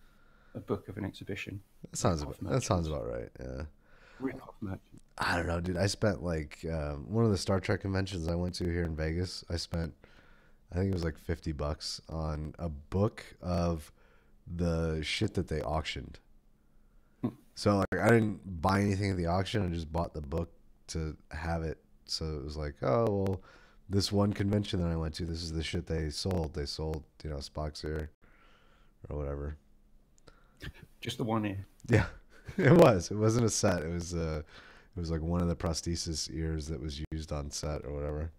a book of an exhibition. That sounds about right. Yeah. Rip-off merchant. I don't know, dude. I spent like one of the Star Trek conventions I went to here in Vegas. I think it was like $50 on a book of the shit that they auctioned. So like I didn't buy anything at the auction. I just bought the book to have it. So it was like, oh well, this one convention that I went to, this is the shit they sold. They sold, Spock's ear or whatever. Just the one ear. Yeah, it was. It wasn't a set. It was like one of the prosthesis ears that was used on set or whatever.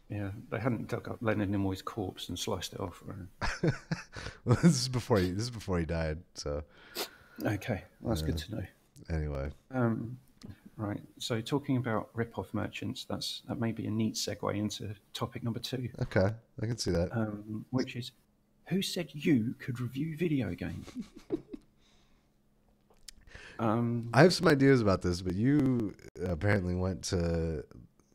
Yeah, they hadn't dug up Leonard Nimoy's corpse and sliced it off. Right? Well, this is before he died. So. Okay, well, that's good to know. Anyway. Right. So talking about rip-off merchants, that may be a neat segue into topic number 2. Okay, I can see that. Which is, who said you could review video games? I have some ideas about this, but you apparently went to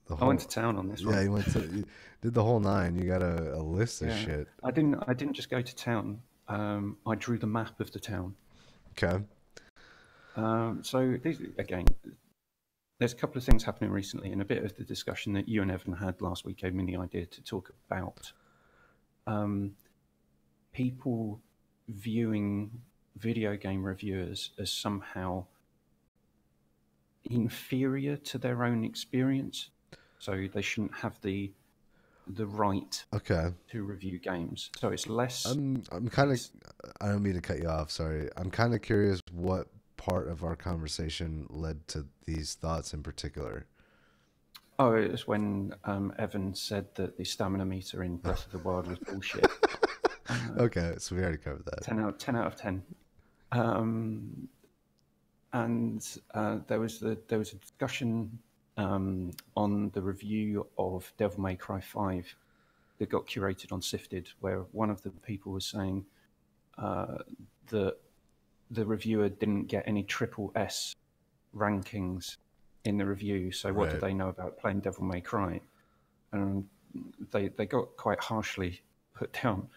The I went whole to town on this yeah, one. you did the whole nine. You got a list of Yeah, shit. I didn't just go to town. I drew the map of the town. Okay. So these, again, there's a couple of things happening recently, and a bit of the discussion that you and Evan had last week gave me the idea to talk about um, people viewing video game reviewers as somehow inferior to their own experience, so they shouldn't have the right Okay. to review games. So it's less. I'm kind of. It's I don't mean to cut you off. Sorry. I'm kind of curious what part of our conversation led to these thoughts in particular. Oh, it was when Evan said that the stamina meter in Breath of the Wild was bullshit. Okay, so we already covered that. 10 out of 10. Um, and there was a discussion on the review of Devil May Cry 5 that got curated on Sifted, where one of the people was saying that the reviewer didn't get any triple S rankings in the review. So what did Right. they know about playing Devil May Cry? And they got quite harshly put down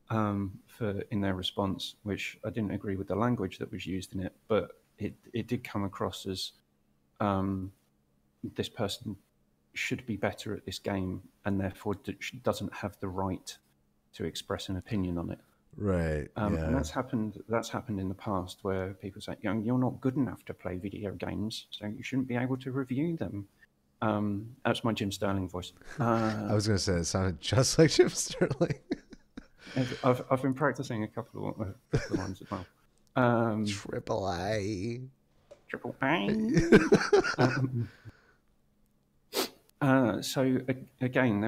for in their response, which I didn't agree with the language that was used in it, but it did come across as this person should be better at this game and therefore doesn't have the right to express an opinion on it. Right. And Yeah. that's happened in the past where people say, you're not good enough to play video games, so you shouldn't be able to review them. That's my Jim Sterling voice. I was gonna say it sounded just like Jim Sterling. I've been practicing a couple of ones as well. Triple A. Triple A. So again,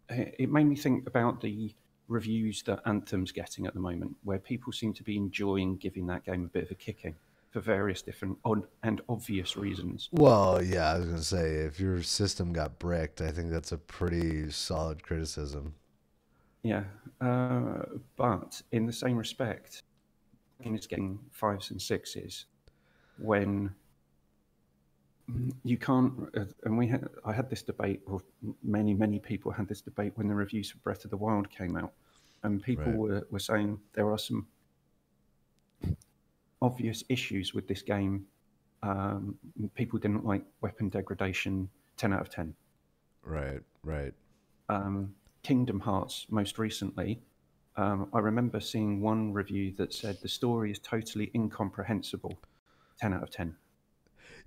it made me think about the reviews that Anthem's getting at the moment, where people seem to be enjoying giving that game a bit of a kicking for various different odd and obvious reasons. Well, yeah, I was gonna say if your system got bricked, I think that's a pretty solid criticism. Yeah, but in the same respect, the game is getting fives and sixes when you can't. And I had this debate, or many people had this debate when the reviews for Breath of the Wild came out, and people Right. were saying there are some obvious issues with this game. People didn't like weapon degradation. 10 out of 10. Right. Right. Kingdom Hearts, most recently, I remember seeing one review that said the story is totally incomprehensible. 10 out of 10.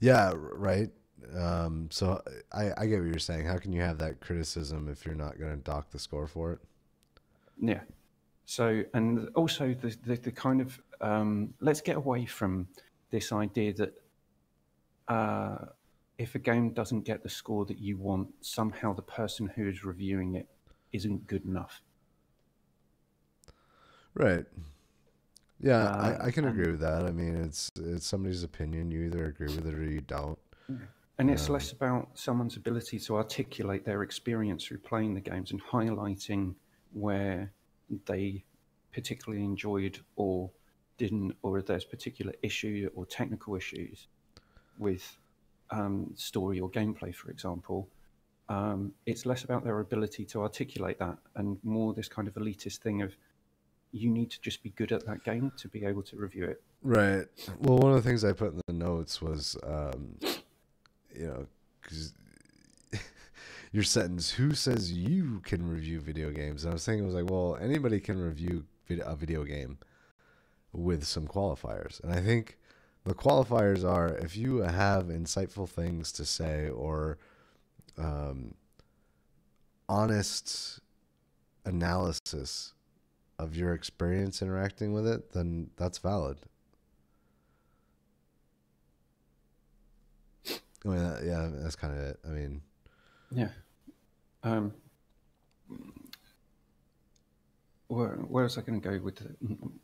Yeah. Right. So I get what you're saying. How can you have that criticism if you're not gonna dock the score for it? Yeah. So, and also the kind of let's get away from this idea that if a game doesn't get the score that you want, somehow the person who is reviewing it isn't good enough. Right. Yeah, I can And agree with that. I mean, it's somebody's opinion. You either agree with it or you don't. and it's less about someone's ability to articulate their experience through playing the games and highlighting where they particularly enjoyed or didn't, or if there's particular issue or technical issues with story or gameplay, for example. It's less about their ability to articulate that and more this kind of elitist thing of you need to just be good at that game to be able to review it. Right. Well, one of the things I put in the notes was, because your sentence, "Who says you can review video games?" And I was thinking, I was like, well, anybody can review a video game with some qualifiers, and I think the qualifiers are if you have insightful things to say or honest analysis of your experience interacting with it, then that's valid. I mean, yeah, that's kind of it. I mean, Yeah. Um, where was I going to go with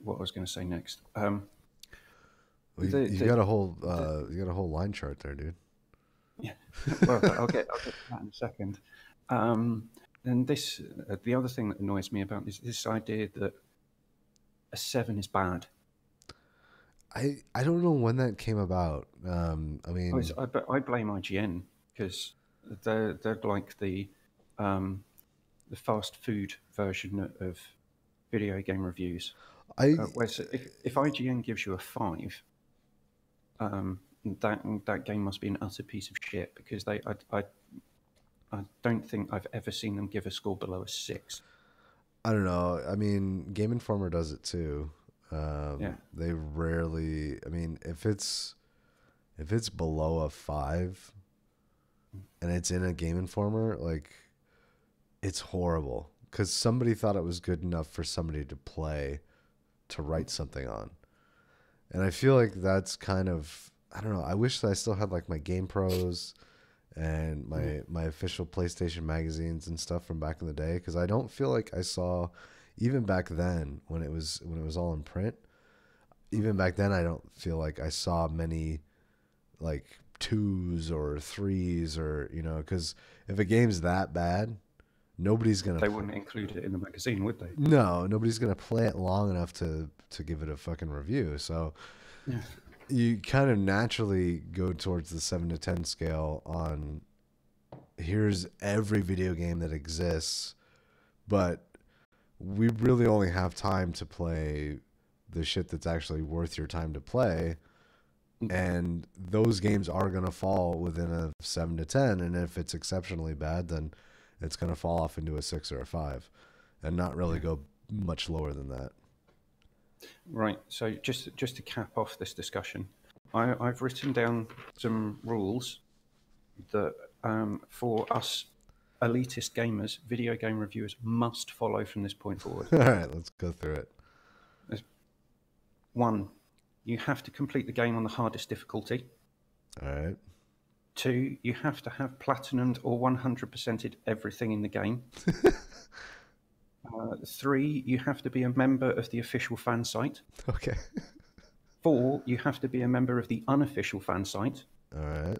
what I was going to say next? well, The, you the, got a whole the, you got a whole line chart there, dude. yeah. Well, I'll get to that in a second. And the other thing that annoys me about this idea that a 7 is bad. I don't know when that came about. I Oh, mean, I blame IGN because they're like the fast food version of video game reviews. I Whereas if IGN gives you a 5, that game must be an utter piece of shit, because I don't think I've ever seen them give a score below a 6. I don't know. I mean, Game Informer does it too. Yeah, They rarely. I mean, if it's below a 5 and it's in a Game Informer, like it's horrible because somebody thought it was good enough for somebody to play to write something on, and I feel like that's kind of. I don't know. I wish that I still had like my Game Pros and my official PlayStation magazines and stuff from back in the day, because I don't feel like I saw, even back then when it was all in print, even back then I don't feel like I saw many like 2s or 3s, or because if a game's that bad, nobody's gonna they wouldn't include it in the magazine, would they? no, nobody's gonna play it long enough to give it a fucking review. So Yeah. you kind of naturally go towards the 7 to 10 scale on here's every video game that exists, but we really only have time to play the shit that's actually worth your time to play. And those games are going to fall within a 7 to 10. And if it's exceptionally bad, then it's going to fall off into a 6 or a 5 and not really go much lower than that. Right. So just to cap off this discussion, I've written down some rules that for us elitist gamers, video game reviewers must follow from this point forward. All right, let's go through it. 1, you have to complete the game on the hardest difficulty. All right. 2, you have to have platinumed or 100%ed everything in the game. 3, you have to be a member of the official fan site. Okay. 4, you have to be a member of the unofficial fan site. All right.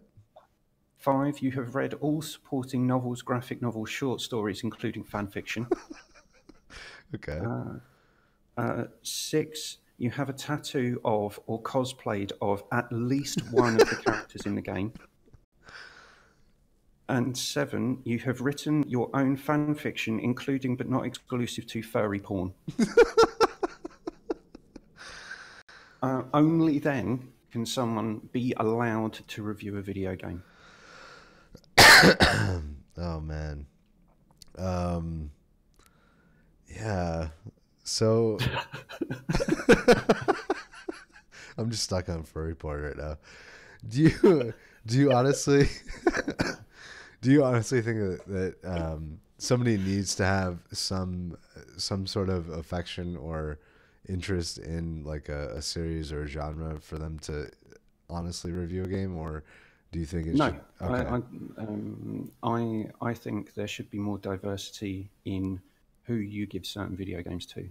5, you have read all supporting novels, graphic novels, short stories, including fan fiction. Okay. 6, you have a tattoo of or cosplayed of at least one of the characters in the game. And 7, you have written your own fan fiction, including but not exclusive to furry porn. Only then can someone be allowed to review a video game. Oh man. Yeah. So I'm just stuck on furry porn right now. Do you honestly do you honestly think that somebody needs to have some sort of affection or interest in like a series or a genre for them to honestly review a game, or do you think it No, should? Okay. I think there should be more diversity in who you give certain video games to.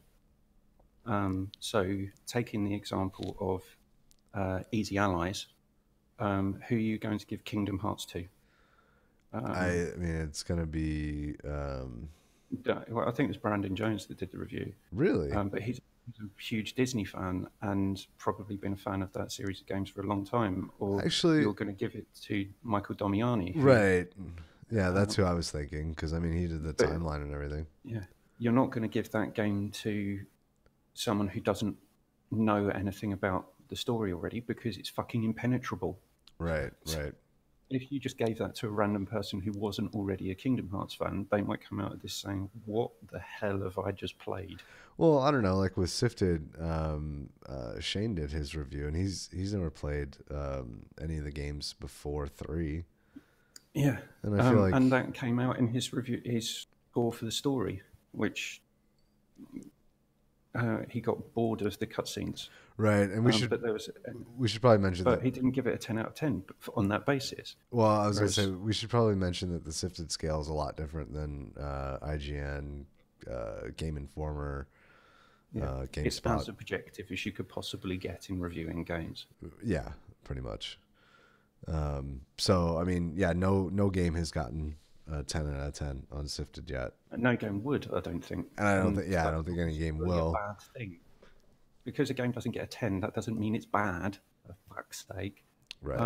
So taking the example of Easy Allies, who are you going to give Kingdom Hearts to? I mean, it's gonna be Well, I think it was Brandon Jones that did the review. really But he's a huge Disney fan and probably been a fan of that series of games for a long time. Or actually you're going to give it to Michael Domiani. right. Yeah, that's who I was thinking, because I mean he did the timeline and everything. Yeah, you're not going to give that game to someone who doesn't know anything about the story already, because it's fucking impenetrable. Right. If you just gave that to a random person who wasn't already a Kingdom Hearts fan, they might come out of this saying, "What the hell have I just played?" Well, I don't know. Like with Sifted, Shane did his review, and he's never played any of the games before 3. Yeah, and I feel like and that came out in his review, his score for the story, which he got bored of the cutscenes. right, and we should probably mention but that. he didn't give it a 10 out of 10 on that basis. Well, I was going to say we should probably mention that the Sifted scale is a lot different than IGN, Game Informer, GameSpot. It's as objective as you could possibly get in reviewing games. Yeah, pretty much. So I mean, yeah, no game has gotten 10 out of 10 on Sifted yet. No game would, I don't think. And I don't think, I don't think any game really will. A bad thing. Because a game doesn't get a 10, that doesn't mean it's bad, for fuck's sake. Right.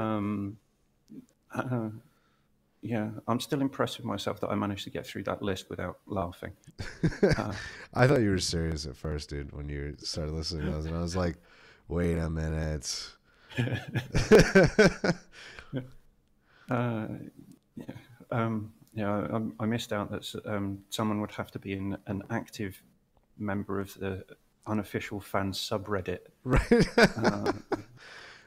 Yeah, I'm still impressed with myself that I managed to get through that list without laughing. Uh, I thought you were serious at first, dude, when you started listening to those, and I was like, "Wait a minute." uh, yeah, yeah, I missed out that someone would have to be an active member of the unofficial fan subreddit. Right? Uh,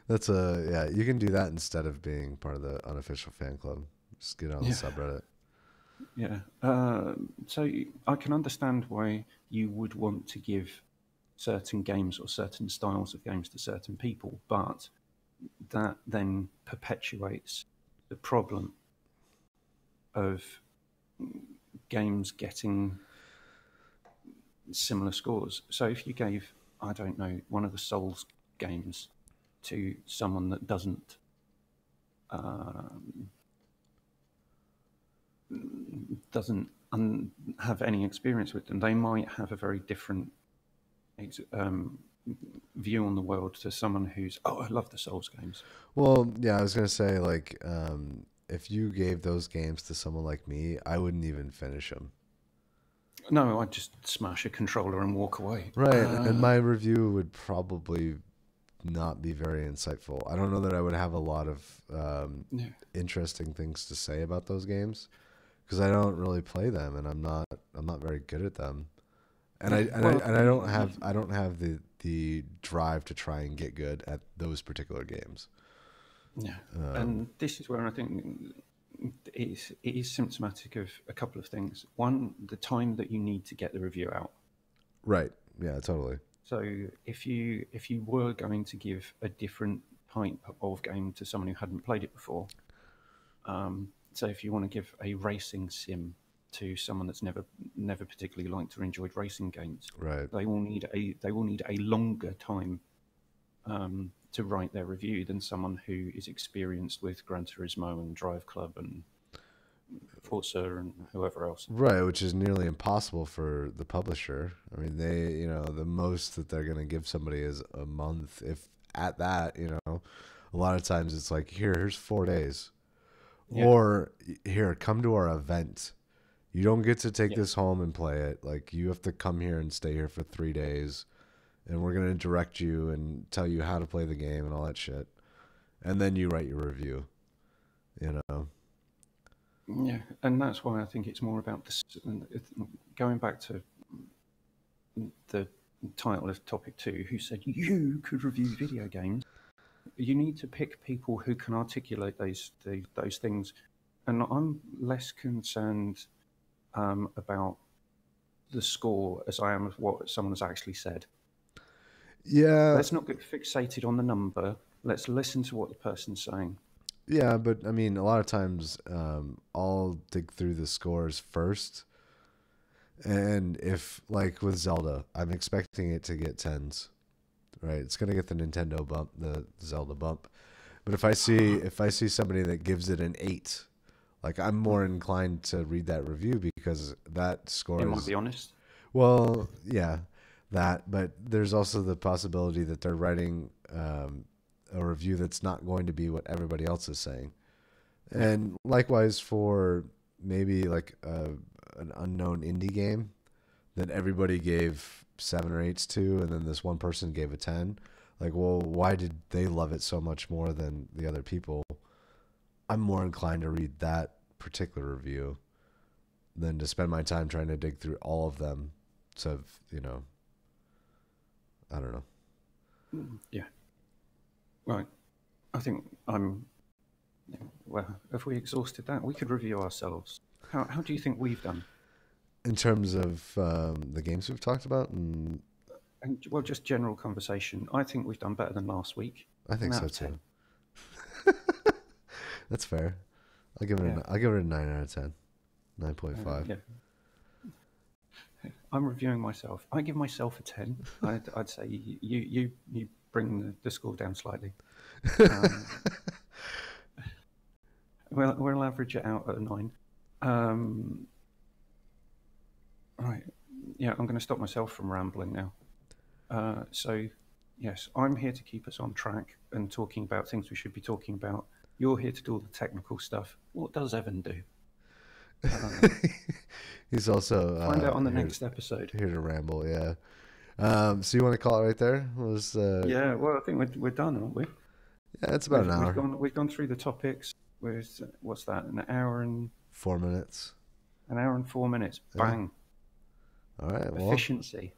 That's a yeah. You can do that instead of being part of the unofficial fan club. Just get on the yeah, subreddit. yeah. So I can understand why you would want to give certain games or certain styles of games to certain people, but that then perpetuates the problem of games getting similar scores. So if you gave, I don't know, one of the Souls games to someone that um, doesn't have any experience with them, they might have a very different um, view on the world to someone who's, oh, I love the Souls games. Well, yeah, I was gonna say like, if you gave those games to someone like me, I wouldn't even finish them. No, I'd just smash a controller and walk away. Right, and my review would probably not be very insightful. I don't know that I would have a lot of Yeah, interesting things to say about those games because I don't really play them, and I'm not very good at them. And I yeah. and I Well, and I don't have the drive to try and get good at those particular games. yeah, Um, and this is where I think it is symptomatic of a couple of things. One, the time that you need to get the review out. right. Yeah, totally. So if you were going to give a different type of game to someone who hadn't played it before, so if you want to give a racing sim to someone that's never particularly liked or enjoyed racing games, Right. they will need a longer time to write their review than someone who is experienced with Gran Turismo and Drive Club and Forza and whoever else. Right, which is nearly impossible for the publisher. I mean, the most that they're going to give somebody is a month, if at that. A lot of times it's like, here's 4 days. Yeah, Or here, come to our event. You don't get to take yeah, this home and play it. Like, you have to come here and stay here for 3 days, and we're going to direct you and tell you how to play the game and all that shit. And then you write your review, you know? yeah, and that's why I think it's more about this. Going back to the title of topic two, who said you could review video games. You need to pick people who can articulate those things, and I'm less concerned about the score as I am of what someone has actually said. Yeah, Let's not get fixated on the number. Let's listen to what the person's saying. yeah, but I mean, a lot of times I'll dig through the scores first. And if, like with Zelda, I'm expecting it to get tens, right? It's gonna get the Nintendo bump, the Zelda bump. But if I see somebody that gives it an 8, like I'm more inclined to read that review because that It score might is be honest. well, yeah, that. But there's also the possibility that they're writing a review that's not going to be what everybody else is saying. Yeah, And likewise for maybe like an unknown indie game that everybody gave 7 or 8s to, and then this one person gave a 10. Like, well, why did they love it so much more than the other people? I'm more inclined to read that particular review than to spend my time trying to dig through all of them. So, I don't know. yeah. Right. I think I'm. Well, if we exhausted that, we could review ourselves. How do you think we've done? In terms of the games we've talked about, and And well, just general conversation. I think we've done better than last week. I think Out so of too. 10. That's fair. I'll give it Yeah. a 9 out of 10. 9.5. Yeah. I'm reviewing myself. I give myself a 10. I'd say you bring the score down slightly. Um, we'll average it out at a 9. Um, right. Yeah, I'm going to stop myself from rambling now. So, yes, I'm here to keep us on track and talking about things we should be talking about. You're here to do all the technical stuff. What does Evan do? He's also Find out on the next episode. here to ramble. Yeah. So you want to call it right there? Yeah, well, I think we're done, aren't we? Yeah, it's about an hour. We've gone through the topics. What's that? An hour and 4 minutes. An hour and 4 minutes. Bang. All right. Well, efficiency.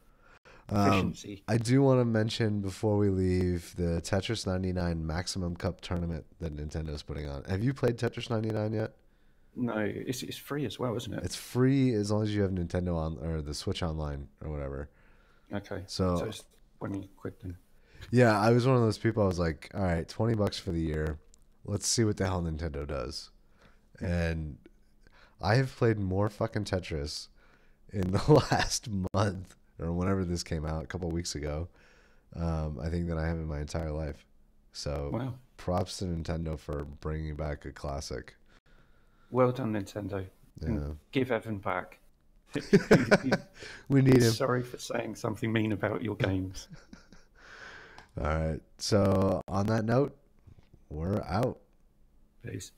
I do want to mention before we leave the Tetris 99 Maximum Cup tournament that Nintendo's putting on. Have you played Tetris 99 yet? No, it's free as well, isn't it? It's free as long as you have Nintendo on or the Switch Online or whatever. Okay. So it's 20 quid then. Yeah, I was one of those people. I was like, all right, $20 for the year. Let's see what the hell Nintendo does. And I have played more fucking Tetris in the last month or whenever this came out, a couple of weeks ago. I think that I have in my entire life. So wow. Props to Nintendo for bringing back a classic. Well done, Nintendo. Yeah. Give Evan back. We need him. Sorry for saying something mean about your games. All right. So on that note, we're out. Peace.